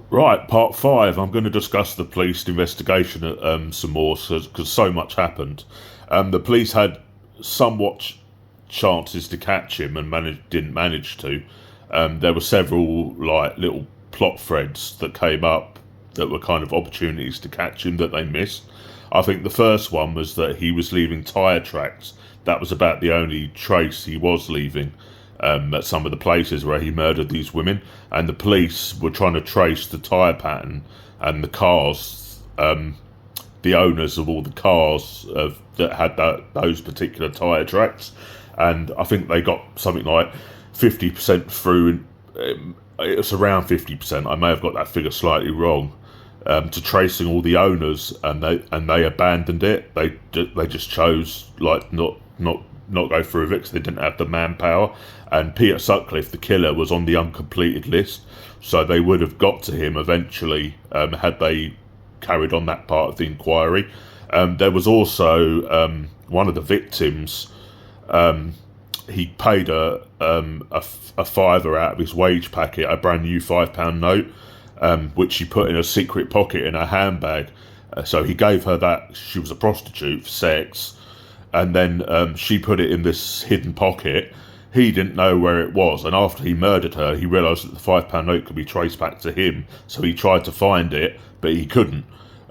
Right, part five. I'm going to discuss the police investigation some more because so much happened. The police had somewhat chances to catch him and didn't manage to. There were several like little plot threads that came up that were kind of opportunities to catch him that they missed. I think the first one was that he was leaving tyre tracks. That was about the only trace he was leaving at some of the places where he murdered these women, and the police were trying to trace the tyre pattern and the cars, the owners of all the cars that had those particular tyre tracks, and I think they got something like 50% through. It was around 50%. I may have got that figure slightly wrong. To tracing all the owners, and they abandoned it. They just chose like not go through with it because they didn't have the manpower. And Peter Sutcliffe, the killer, was on the uncompleted list, so they would have got to him eventually had they carried on that part of the inquiry. There was also one of the victims. He paid a fiver out of his wage packet, a brand new £5 note, which she put in a secret pocket in her handbag. So he gave her that. She was a prostitute for sex, and then she put it in this hidden pocket. He didn't know where it was, and after he murdered her, he realised that the £5 note could be traced back to him. So he tried to find it, but he couldn't,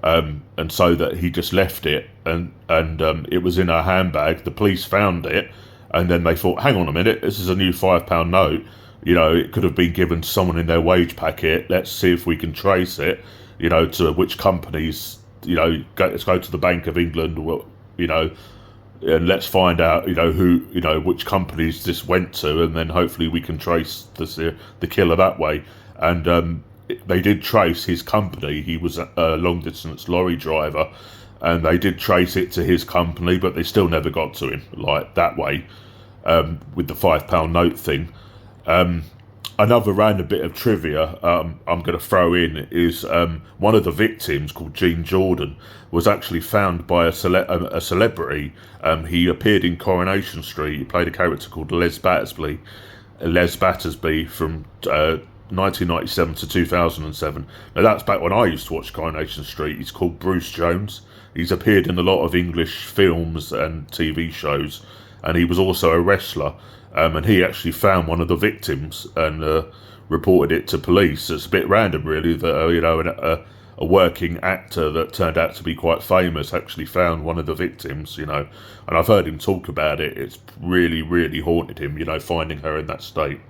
and so that he just left it, and it was in her handbag. The police found it, and then they thought, hang on a minute, this is a new £5 note. You know, it could have been given to someone in their wage packet. Let's see if we can trace it, you know, to which companies, you know, let's go to the Bank of England, you know, and let's find out, you know, who, you know, which companies this went to, and then hopefully we can trace the killer that way. And they did trace his company. He was a long-distance lorry driver, and they did trace it to his company, but they still never got to him, like, that way, with the £5 note thing. Another random bit of trivia I'm going to throw in is one of the victims, called Gene Jordan, was actually found by a celebrity. He appeared in Coronation Street. He played a character called Les Battersby from 1997 to 2007. Now that's back when I used to watch Coronation Street. He's called Bruce Jones. He's appeared in a lot of English films and TV shows, and he was also a wrestler. And he actually found one of the victims and reported it to police. It's a bit random, really, that you know, a working actor that turned out to be quite famous actually found one of the victims. You know, and I've heard him talk about it. It's really, really haunted him. You know, finding her in that state.